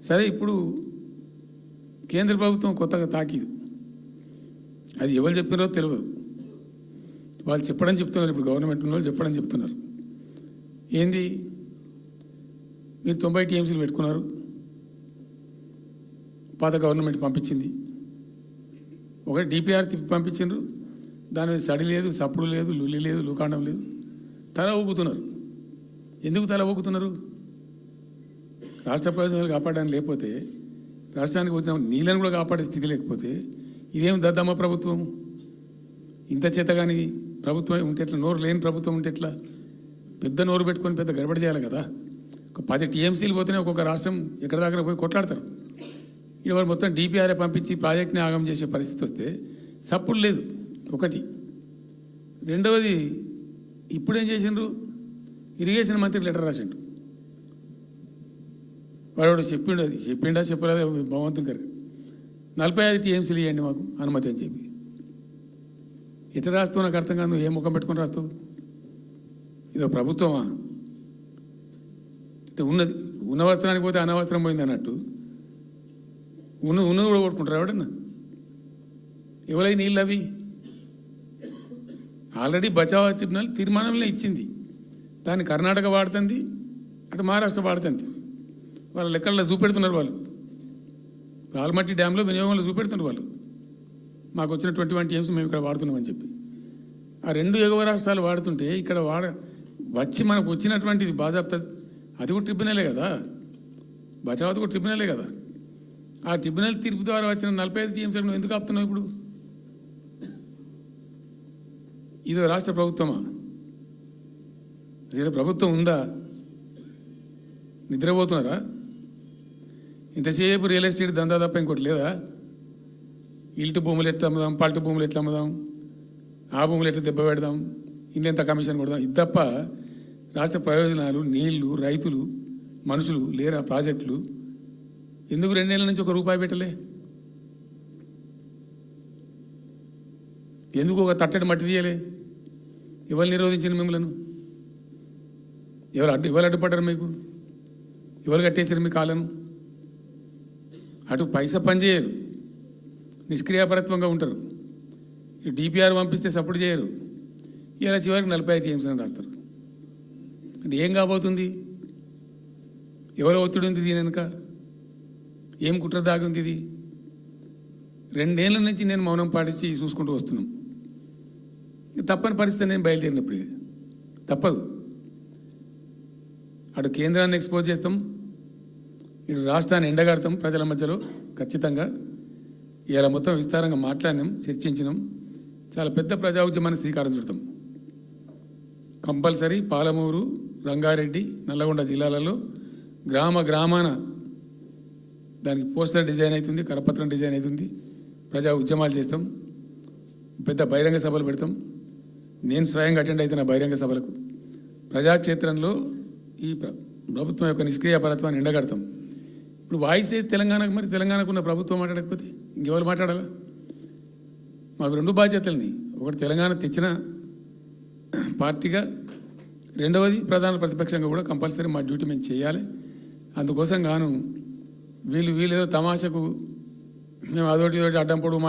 సరే, ఇప్పుడు కేంద్ర ప్రభుత్వం కొత్తగా తాకీదు, అది ఎవరు చెప్పినారో తెలియదు. వాళ్ళు చెప్పడం చెప్తున్నారు, ఇప్పుడు గవర్నమెంట్ వాళ్ళు చెప్పడం చెప్తున్నారు. ఏంది, మీరు 90 టీఎంసీలు పెట్టుకున్నారు, పాత గవర్నమెంట్ పంపించింది. ఒకటి డిపిఆర్ తిప్పి పంపించిండ్రు, దాని మీద సడి లేదు, సప్పుడు లేదు, లుల్లి లేదు, లూకాండం లేదు, తల ఊగుతున్నారు. ఎందుకు తల ఊగుతున్నారు? రాష్ట్ర ప్రయోజనాలు కాపాడడానికి లేకపోతే, రాష్ట్రానికి వచ్చిన నీళ్ళని కూడా కాపాడే స్థితి లేకపోతే ఇదేం దద్దమ్మ ప్రభుత్వం? ఇంత చేతగాని ప్రభుత్వం ఉంటే ఎట్లా? నోరు లేని ప్రభుత్వం ఉంటే ఎట్లా? పెద్ద నోరు పెట్టుకొని పెద్ద గడబడి చేయాలి కదా. ఒక 10 టీఎంసీలు పోతేనే ఒక్కొక్క రాష్ట్రం ఎక్కడ దగ్గర పోయి కొట్లాడతారు. ఇవాళ మొత్తం డిపిఆర్ఏ పంపించి ప్రాజెక్ట్ని ఆగం చేసే పరిస్థితి వస్తే సప్పుడు లేదు ఒకటి. రెండవది, ఇప్పుడేం చేసిండ్రు, ఇరిగేషన్ మంత్రికి లెటర్ రాసిండు. వాడు చెప్పిండు, అది చెప్పిండా చెప్పలేదు భగవంతుని గారు, 45 టీఎంసీలు ఇవ్వండి మాకు అనుమతి అని చెప్పి. ఎట్లా రాస్తావు నాకు అర్థం కాదు. ఏ ముఖం పెట్టుకొని రాస్తావు? ఇదో ప్రభుత్వమా? ఉన్నది ఉన్న వస్త్రానికి పోతే అనవసరం పోయింది అన్నట్టు ఉన్నది కూడా కొట్టుకుంటారు ఎవడన్నా? ఎవరై నీళ్ళు అవి? ఆల్రెడీ బచావ్ ట్రిబ్యునల్ తీర్మానంలో ఇచ్చింది, దాన్ని కర్ణాటక వాడుతుంది, అటు మహారాష్ట్ర వాడుతుంది. వాళ్ళ లెక్కల్లో చూపెడుతున్నారు వాళ్ళు. రాల్మట్టి డ్యాంలో వినియోగంలో చూపెడుతున్నారు వాళ్ళు. మాకు వచ్చిన 21 టీఎంసీ మేము ఇక్కడ వాడుతున్నామని చెప్పి. ఆ 2 ఎగువ రాష్ట్రాలు వాడుతుంటే ఇక్కడ వచ్చి మనకు వచ్చినటువంటిది బాజాప్తా, అది కూడా ట్రిబ్యునలే కదా, బచావత్ కూడా ట్రిబ్యునలే కదా. ఆ ట్రిబ్యునల్ తీర్పు ద్వారా వచ్చిన 45 టీఎంసీలు నువ్వు ఎందుకు ఆపుతున్నావు ఇప్పుడు? ఇదో రాష్ట్ర ప్రభుత్వమా? అసలు ప్రభుత్వం ఉందా? నిద్రపోతున్నారా? ఇంతసేపు రియల్ ఎస్టేట్ దందా తప్ప ఇంకోటి లేదా? ఇల్టు భూములు ఎట్లా అమ్ముదాం, పల్టు భూములు ఎట్లా అమ్ముదాం, ఆ భూములు ఎట్లా దెబ్బ పెడదాం, ఇంకెంత కమిషన్ కొడదాం, ఇది తప్ప రాష్ట్ర ప్రయోజనాలు, నీళ్లు, రైతులు, మనుషులు లేరా? ప్రాజెక్టులు ఎందుకు 2 నెలల నుంచి ₹1 పెట్టలే? ఎందుకు ఒక తట్టడి మట్టి తీయలే? ఎవరు నిరోధించిన మిమ్మల్ని? ఎవరు అడ్డుపడ్డారు మీకు? ఎవరు కట్టేసారు మీ కాలను? అటు పైసా పనిచేయరు, నిష్క్రియాపరత్వంగా ఉంటారు. డిపిఆర్ పంపిస్తే సపోర్ట్ చేయరు. ఇలా చివరికి 45 టీఎంసీ అని రాస్తారు. అంటే ఏం కాబోతుంది? ఎవరో ఒత్తిడి ఉంది దీని వెనుక? ఏం కుట్ర దాగుంది ఇది? 2 ఏళ్ళ నుంచి నేను మౌనం పాటించి చూసుకుంటూ వస్తున్నాం. తప్పని పరిస్థితి నేను బయలుదేరినప్పుడు తప్పదు. అటు కేంద్రాన్ని ఎక్స్పోజ్ చేస్తాం, ఇటు రాష్ట్రాన్ని ఎండగడతాం ప్రజల మధ్యలో ఖచ్చితంగా. ఇలా మొత్తం విస్తారంగా మాట్లాడినాం, చర్చించినాం. చాలా పెద్ద ప్రజా ఉద్యమాన్ని శ్రీకారం చుడతాం. కంపల్సరీ పాలమూరు, రంగారెడ్డి, నల్లగొండ జిల్లాలలో గ్రామాన దానికి పోస్టర్ డిజైన్ అవుతుంది, కరపత్రం డిజైన్ అవుతుంది. ప్రజా ఉద్యమాలు చేస్తాం, పెద్ద బహిరంగ సభలు పెడతాం. నేను స్వయంగా అటెండ్ అవుతున్న బహిరంగ సభలకు. ప్రజాక్షేత్రంలో ఈ ప్రభుత్వం యొక్క నిష్క్రియాపరత్వాన్ని ఎండగడతాం. ఇప్పుడు వాయిస్ అయితే తెలంగాణకు, మరి తెలంగాణకు ఉన్న ప్రభుత్వం మాట్లాడకపోతే ఇంకెవరు మాట్లాడాలా? మాకు 2 బాధ్యతలని, ఒకటి తెలంగాణ తెచ్చిన పార్టీగా, రెండవది ప్రధాన ప్రతిపక్షంగా కూడా కంపల్సరీ మా డ్యూటీ మేము చేయాలి. అందుకోసం గాను వీళ్ళు ఏదో తమాషకు మేము అదొకటి అడ్డం పొడుగు